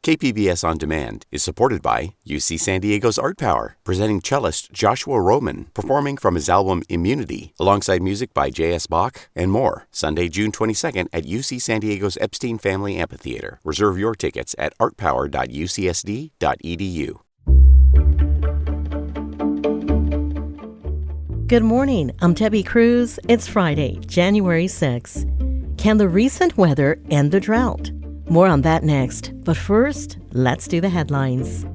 KPBS On Demand is supported by UC San Diego's Art Power, presenting cellist Joshua Roman, performing from his album Immunity, alongside music by J.S. Bach and more. Sunday, June 22nd at UC San Diego's Epstein Family Amphitheater. Reserve your tickets at artpower.ucsd.edu. Good morning, I'm Debbie Cruz. It's Friday, January 6th. Can the recent weather end the drought? More on that next, but first, let's do the headlines.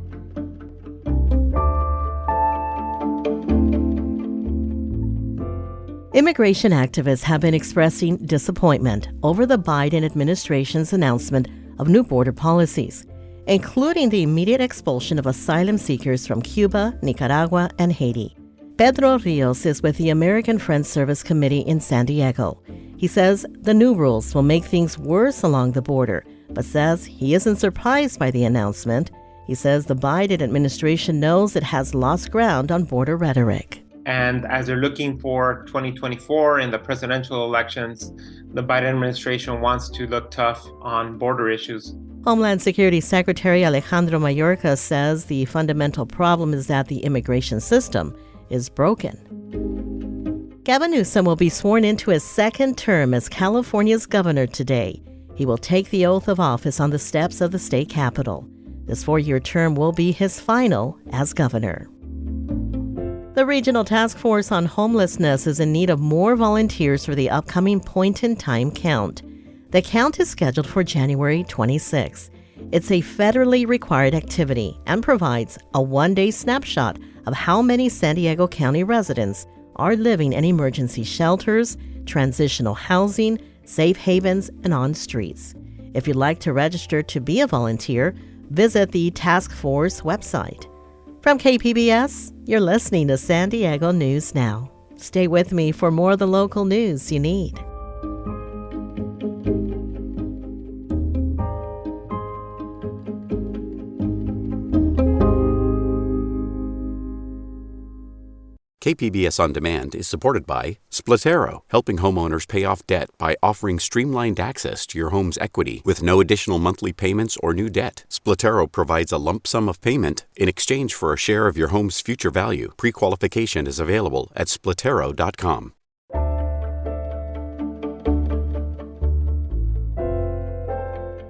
Immigration activists have been expressing disappointment over the Biden administration's announcement of new border policies, including the immediate expulsion of asylum seekers from Cuba, Nicaragua, and Haiti. Pedro Rios is with the American Friends Service Committee in San Diego. He says the new rules will make things worse along the border, but says he isn't surprised by the announcement. He says the Biden administration knows it has lost ground on border rhetoric. And as they're looking for 2024 in the presidential elections, the Biden administration wants to look tough on border issues. Homeland Security Secretary Alejandro Mayorkas says the fundamental problem is that the immigration system is broken. Gavin Newsom will be sworn into his second term as California's governor today. He will take the oath of office on the steps of the state capitol. This 4-year term will be his final as governor. The Regional Task Force on Homelessness is in need of more volunteers for the upcoming point-in-time count. The count is scheduled for January 26. It's a federally required activity and provides a one-day snapshot of how many San Diego County residents are living in emergency shelters, transitional housing, safe havens, and on streets. If you'd like to register to be a volunteer, visit the task force website. From KPBS, you're listening to San Diego News Now. Stay with me for more of the local news you need. KPBS On Demand is supported by Splatero, helping homeowners pay off debt by offering streamlined access to your home's equity with no additional monthly payments or new debt. Splatero provides a lump sum of payment in exchange for a share of your home's future value. Pre-qualification is available at splatero.com.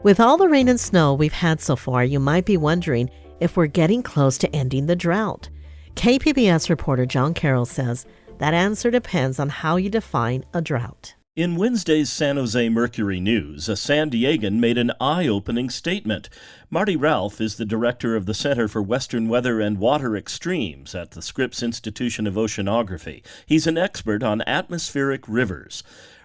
With all the rain and snow we've had so far, you might be wondering if we're getting close to ending the drought. KPBS reporter John Carroll says that answer depends on how you define a drought. In Wednesday's San Jose Mercury News, a San Diegan made an eye-opening statement. Marty Ralph is the director of the Center for Western Weather and Water Extremes at the Scripps Institution of Oceanography. He's an expert on atmospheric rivers.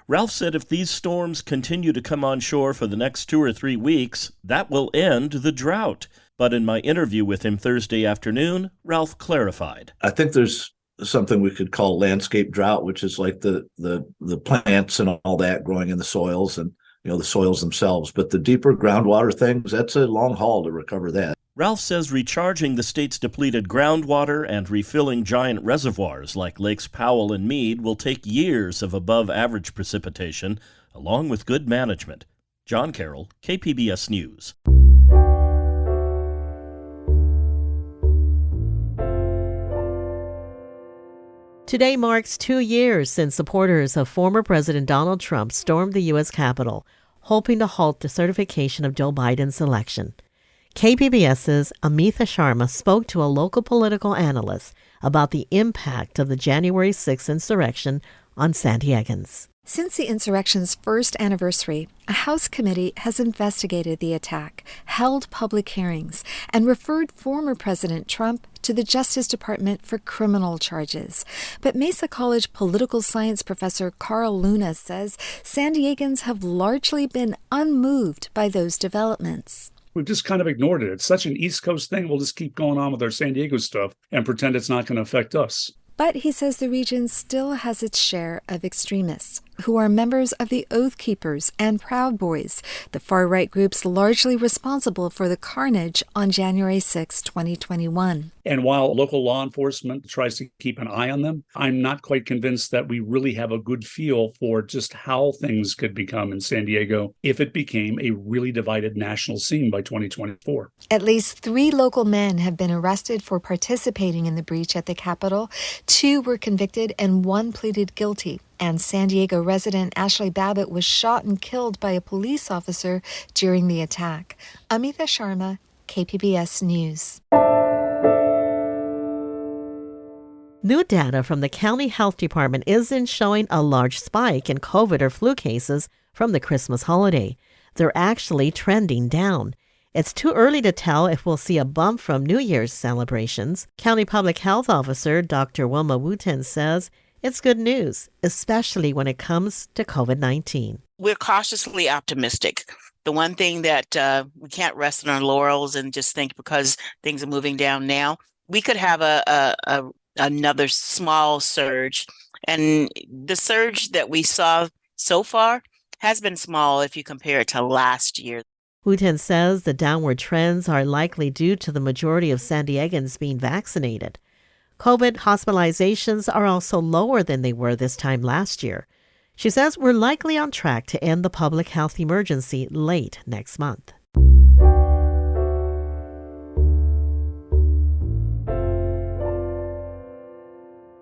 Ralph said if these storms continue to come on shore for the next 2 or 3 weeks, that will end the drought. But in my interview with him Thursday afternoon, Ralph clarified. I think there's something we could call landscape drought, which is like the plants and all that growing in the soils and, the soils themselves. But the deeper groundwater things, that's a long haul to recover that. Ralph says recharging the state's depleted groundwater and refilling giant reservoirs like Lakes Powell and Meade will take years of above-average precipitation, along with good management. John Carroll, KPBS News. Today marks 2 years since supporters of former President Donald Trump stormed the U.S. Capitol, hoping to halt the certification of Joe Biden's election. KPBS's Amitha Sharma spoke to a local political analyst about the impact of the January 6th insurrection on San Diegans. Since the insurrection's first anniversary, a House committee has investigated the attack, held public hearings, and referred former President Trump to the Justice Department for criminal charges. But Mesa College political science professor Carl Luna says San Diegans have largely been unmoved by those developments. We've just kind of ignored it. It's such an East Coast thing. We'll just keep going on with our San Diego stuff and pretend it's not going to affect us. But he says the region still has its share of extremists. who are members of the Oath Keepers and Proud Boys, the far-right groups largely responsible for the carnage on January 6, 2021. And while local law enforcement tries to keep an eye on them, I'm not quite convinced that we really have a good feel for just how things could become in San Diego if it became a really divided national scene by 2024. At least 3 local men have been arrested for participating in the breach at the Capitol. 2 were convicted and 1 pleaded guilty. And San Diego resident Ashley Babbitt was shot and killed by a police officer during the attack. Amita Sharma, KPBS News. New data from the county health department isn't showing a large spike in COVID or flu cases from the Christmas holiday. They're actually trending down. It's too early to tell if we'll see a bump from New Year's celebrations. County Public Health Officer Dr. Wilma Wooten says it's good news, especially when it comes to COVID-19. We're cautiously optimistic. The one thing that we can't rest on our laurels and just think because things are moving down now, we could have another small surge. And the surge that we saw so far has been small if you compare it to last year. Wooten says the downward trends are likely due to the majority of San Diegans being vaccinated. COVID hospitalizations are also lower than they were this time last year. She says we're likely on track to end the public health emergency late next month.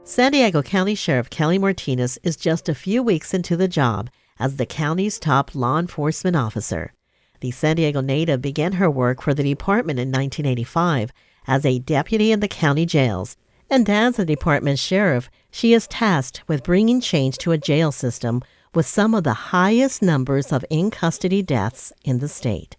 San Diego County Sheriff Kelly Martinez is just a few weeks into the job as the county's top law enforcement officer. The San Diego native began her work for the department in 1985 as a deputy in the county jails. And as the department's sheriff, she is tasked with bringing change to a jail system with some of the highest numbers of in-custody deaths in the state.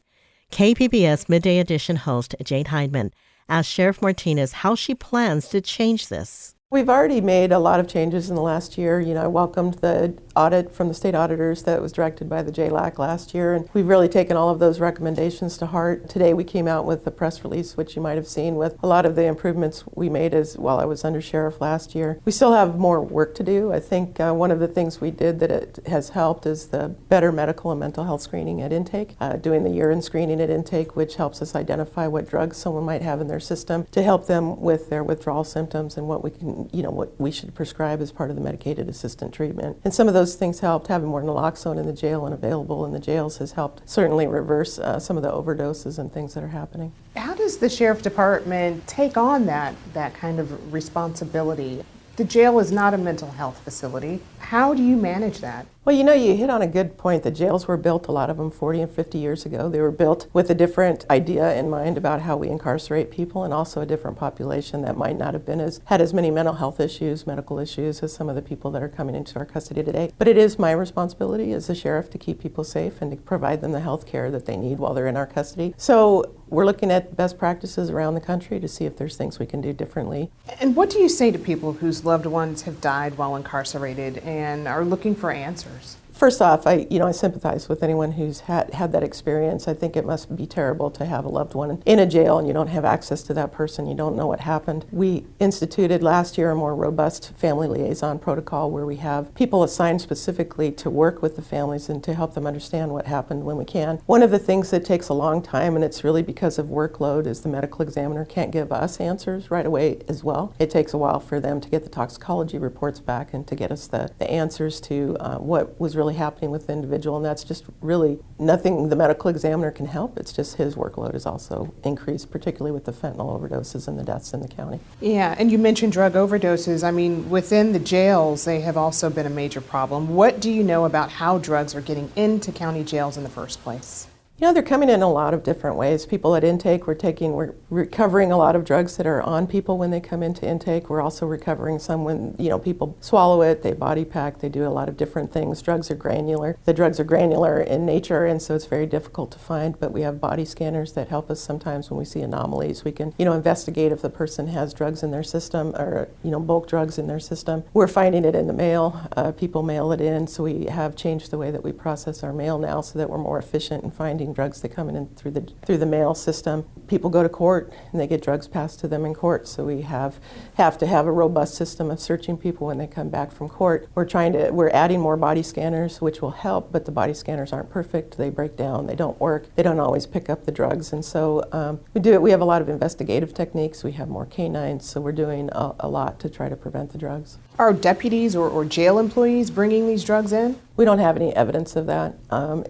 KPBS Midday Edition host Jade Heidman asked Sheriff Martinez how she plans to change this. We've already made a lot of changes in the last year. I welcomed the audit from the state auditors that was directed by the JLAC last year, and we've really taken all of those recommendations to heart. Today we came out with a press release, which you might have seen, with a lot of the improvements we made while I was under sheriff last year. We still have more work to do. I think one of the things we did that it has helped is the better medical and mental health screening at intake, doing the urine screening at intake, which helps us identify what drugs someone might have in their system to help them with their withdrawal symptoms and what we can, what we should prescribe as part of the medicated assistant treatment. And some of those things helped. Having more naloxone in the jail and available in the jails has helped certainly reverse some of the overdoses and things that are happening. How does the sheriff department take on that kind of responsibility? The jail is not a mental health facility. How do you manage that? Well, you hit on a good point. The jails were built, a lot of them 40 and 50 years ago. They were built with a different idea in mind about how we incarcerate people, and also a different population that might not have had as many mental health issues, medical issues as some of the people that are coming into our custody today. But it is my responsibility as a sheriff to keep people safe and to provide them the health care that they need while they're in our custody. So we're looking at best practices around the country to see if there's things we can do differently. And what do you say to people whose loved ones have died while incarcerated and are looking for answers? First off, I sympathize with anyone who's had that experience. I think it must be terrible to have a loved one in a jail and you don't have access to that person. You don't know what happened. We instituted last year a more robust family liaison protocol where we have people assigned specifically to work with the families and to help them understand what happened when we can. One of the things that takes a long time, and it's really because of workload, is the medical examiner can't give us answers right away as well. It takes a while for them to get the toxicology reports back and to get us the answers to what was really happening with the individual, and that's just really nothing the medical examiner can help. It's just his workload is also increased, particularly with the fentanyl overdoses and the deaths in the county. Yeah, and you mentioned drug overdoses. I mean, within the jails, they have also been a major problem. What do you know about how drugs are getting into county jails in the first place? They're coming in a lot of different ways. People at intake, we're recovering a lot of drugs that are on people when they come into intake. We're also recovering some when, people swallow it, they body pack, they do a lot of different things. Drugs are granular. The drugs are granular in nature, and so it's very difficult to find, but we have body scanners that help us sometimes when we see anomalies. We can, investigate if the person has drugs in their system or, bulk drugs in their system. We're finding it in the mail. People mail it in, so we have changed the way that we process our mail now so that we're more efficient in finding certain drugs that come in through the mail system. People go to court and they get drugs passed to them in court, so we have to have a robust system of searching people when they come back from court. We're adding more body scanners, which will help, but the body scanners aren't perfect. They break down, they don't work, they don't always pick up the drugs, and so we have a lot of investigative techniques. We have more canines, so we're doing a lot to try to prevent the drugs. Are deputies or jail employees bringing these drugs in? We don't have any evidence of that.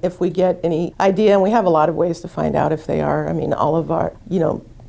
If we get any idea, and we have a lot of ways to find out if they are, all of our,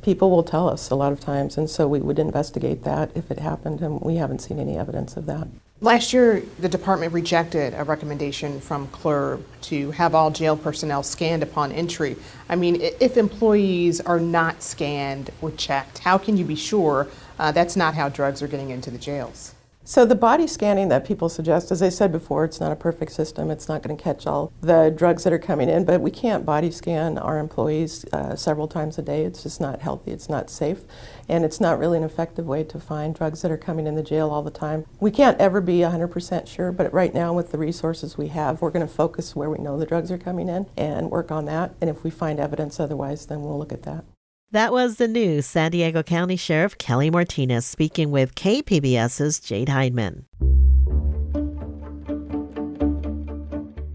people will tell us a lot of times, and so we would investigate that if it happened, and we haven't seen any evidence of that. Last year, the department rejected a recommendation from CLRB to have all jail personnel scanned upon entry. If employees are not scanned or checked, how can you be sure that's not how drugs are getting into the jails? So the body scanning that people suggest, as I said before, it's not a perfect system. It's not going to catch all the drugs that are coming in, but we can't body scan our employees several times a day. It's just not healthy. It's not safe, and it's not really an effective way to find drugs that are coming in the jail all the time. We can't ever be 100% sure, but right now with the resources we have, we're going to focus where we know the drugs are coming in and work on that. And if we find evidence otherwise, then we'll look at that. That was the new San Diego County Sheriff Kelly Martinez speaking with KPBS's Jade Heidman.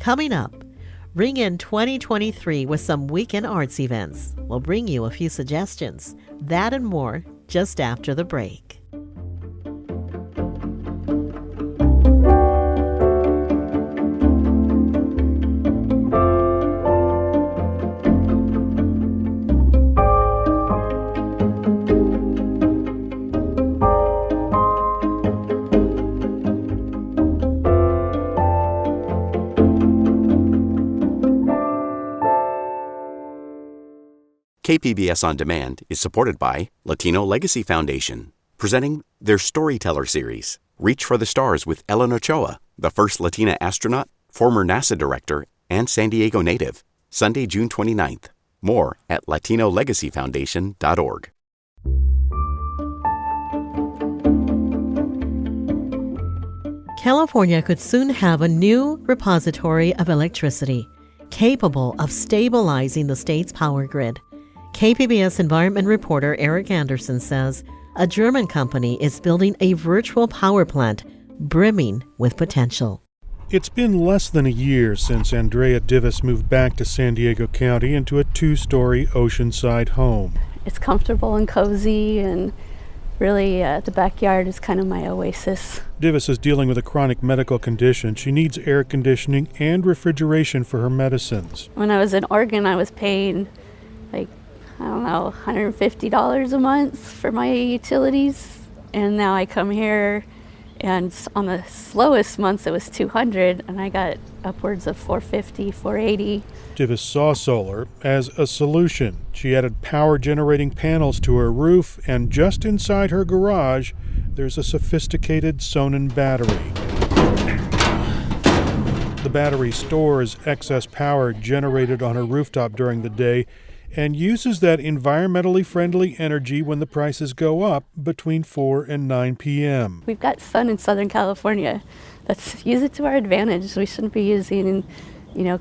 Coming up, ring in 2023 with some weekend arts events. We'll bring you a few suggestions. That and more just after the break. KPBS On Demand is supported by Latino Legacy Foundation, presenting their Storyteller series, Reach for the Stars with Ellen Ochoa, the first Latina astronaut, former NASA director, and San Diego native, Sunday, June 29th. More at latinolegacyfoundation.org. California could soon have a new repository of electricity capable of stabilizing the state's power grid. KPBS environment reporter Eric Anderson says a German company is building a virtual power plant brimming with potential. It's been less than a year since Andrea Divis moved back to San Diego County into a 2-story oceanside home. It's comfortable and cozy, and really the backyard is kind of my oasis. Divis is dealing with a chronic medical condition. She needs air conditioning and refrigeration for her medicines. When I was in Oregon, I was paying $150 a month for my utilities, and now I come here and on the slowest months it was $200, and I got upwards of $450, $480. Divis saw solar as a solution. She added power generating panels to her roof, and just inside her garage there's a sophisticated Sonnen battery. The battery stores excess power generated on her rooftop during the day and uses that environmentally friendly energy when the prices go up between 4 and 9 p.m. We've got sun in Southern California. Let's use it to our advantage. We shouldn't be using,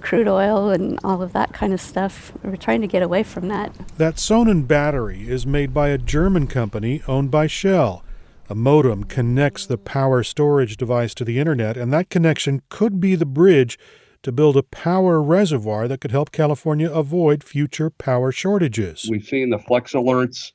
crude oil and all of that kind of stuff. We're trying to get away from that. That Sonnen battery is made by a German company owned by Shell. A modem connects the power storage device to the internet, and that connection could be the bridge to build a power reservoir that could help California avoid future power shortages. We've seen the flex alerts.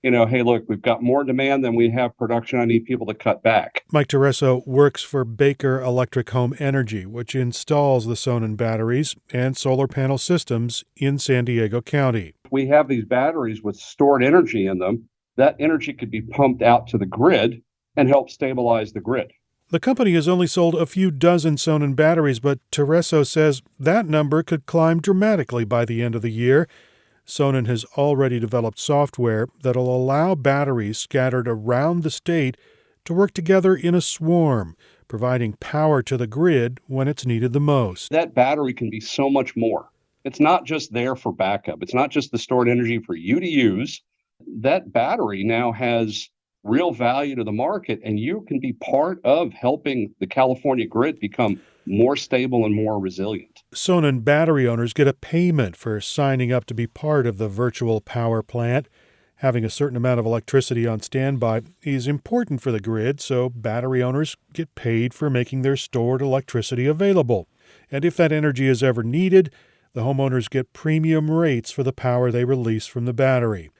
Hey, look, we've got more demand than we have production. I need people to cut back. Mike Tereso works for Baker Electric Home Energy, which installs the Sonnen batteries and solar panel systems in San Diego County. We have these batteries with stored energy in them. That energy could be pumped out to the grid and help stabilize the grid. The company has only sold a few dozen Sonnen batteries, but Tereso says that number could climb dramatically by the end of the year. Sonnen has already developed software that'll allow batteries scattered around the state to work together in a swarm, providing power to the grid when it's needed the most. That battery can be so much more. It's not just there for backup. It's not just the stored energy for you to use. That battery now has real value to the market, and you can be part of helping the California grid become more stable and more resilient. Sonnen battery owners get a payment for signing up to be part of the virtual power plant. Having a certain amount of electricity on standby is important for the grid, so battery owners get paid for making their stored electricity available. And if that energy is ever needed, the homeowners get premium rates for the power they release from the battery.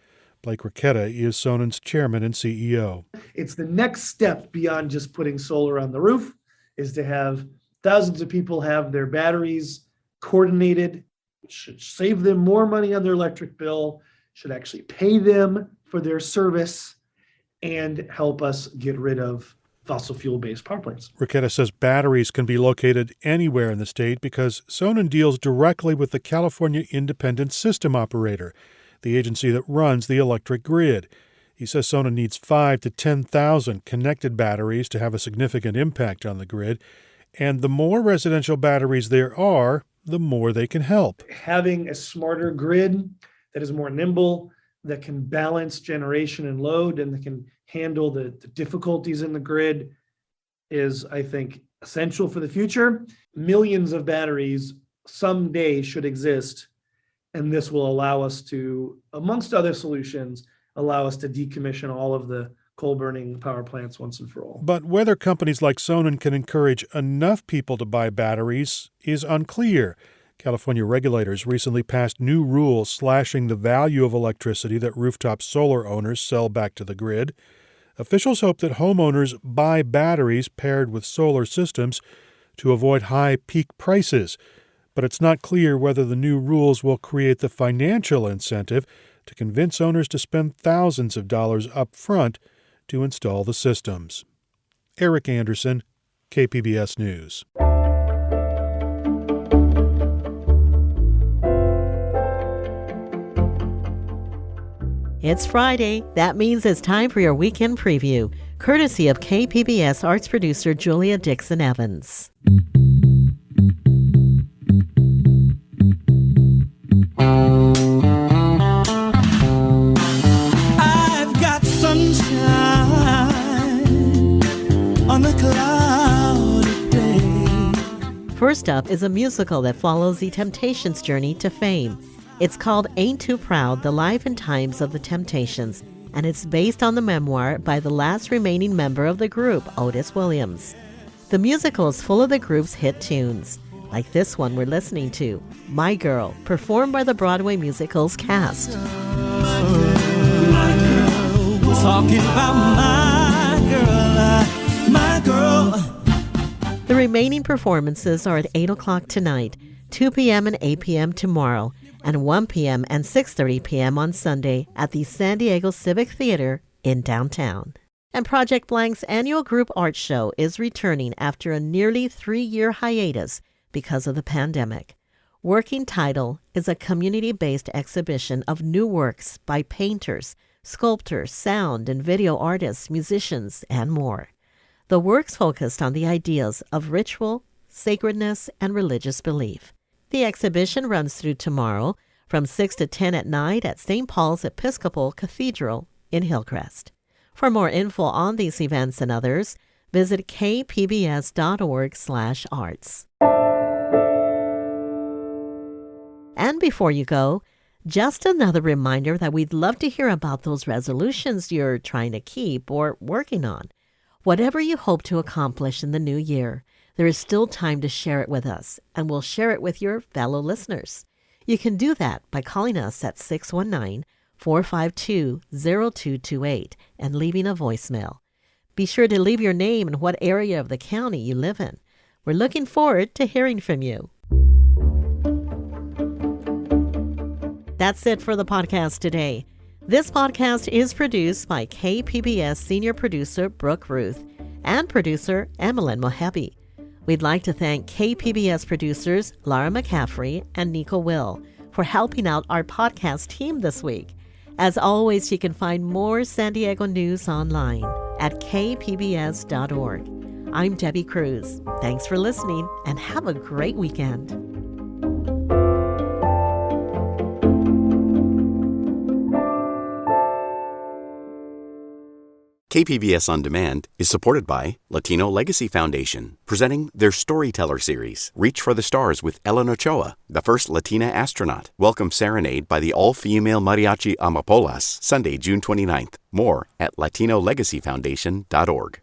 Blake Ricketta is Sonnen's chairman and CEO. It's the next step beyond just putting solar on the roof, is to have thousands of people have their batteries coordinated. It should save them more money on their electric bill, should actually pay them for their service, and help us get rid of fossil fuel-based power plants. Ricketta says batteries can be located anywhere in the state because Sonnen deals directly with the California Independent System Operator, the agency that runs the electric grid. He says Sonnen needs 5,000 to 10,000 connected batteries to have a significant impact on the grid, and the more residential batteries there are, the more they can help. Having a smarter grid that is more nimble, that can balance generation and load, and that can handle the difficulties in the grid is, I think, essential for the future. Millions of batteries someday should exist, and this will allow us to, amongst other solutions, allow us to decommission all of the coal-burning power plants once and for all. But whether companies like Sonnen can encourage enough people to buy batteries is unclear. California regulators recently passed new rules slashing the value of electricity that rooftop solar owners sell back to the grid. Officials hope that homeowners buy batteries paired with solar systems to avoid high peak prices. But it's not clear whether the new rules will create the financial incentive to convince owners to spend thousands of dollars up front to install the systems. Eric Anderson, KPBS News. It's Friday. That means it's time for your weekend preview, courtesy of KPBS arts producer Julia Dixon Evans. I've got sunshine on a cloudy day. First up is a musical that follows the Temptations' journey to fame. It's called Ain't Too Proud, The Life and Times of the Temptations, and it's based on the memoir by the last remaining member of the group, Otis Williams. The musical is full of the group's hit tunes, like this one we're listening to, My Girl, performed by the Broadway musical's cast. My girl, talking about my girl. The remaining performances are at 8 o'clock tonight, 2 p.m. and 8 p.m. tomorrow, and 1 p.m. and 6:30 p.m. on Sunday at the San Diego Civic Theater in downtown. And Project Blank's annual group art show is returning after a nearly 3-year hiatus because of the pandemic. Working Title is a community-based exhibition of new works by painters, sculptors, sound and video artists, musicians, and more. The works focused on the ideas of ritual, sacredness, and religious belief. The exhibition runs through tomorrow from 6 to 10 at night at St. Paul's Episcopal Cathedral in Hillcrest. For more info on these events and others, visit kpbs.org/arts. And before you go, just another reminder that we'd love to hear about those resolutions you're trying to keep or working on. Whatever you hope to accomplish in the new year, there is still time to share it with us, and we'll share it with your fellow listeners. You can do that by calling us at 619-452-0228 and leaving a voicemail. Be sure to leave your name and what area of the county you live in. We're looking forward to hearing from you. That's it for the podcast today. This podcast is produced by KPBS senior producer Brooke Ruth and producer Emmeline Mohebi. We'd like to thank KPBS producers Lara McCaffrey and Nico Will for helping out our podcast team this week. As always, you can find more San Diego news online at kpbs.org. I'm Debbie Cruz. Thanks for listening and have a great weekend. KPBS On Demand is supported by Latino Legacy Foundation, presenting their Storyteller series, Reach for the Stars with Ellen Ochoa, the first Latina astronaut. Welcome Serenade by the all-female mariachi Amapolas, Sunday, June 29th. More at LatinoLegacyFoundation.org.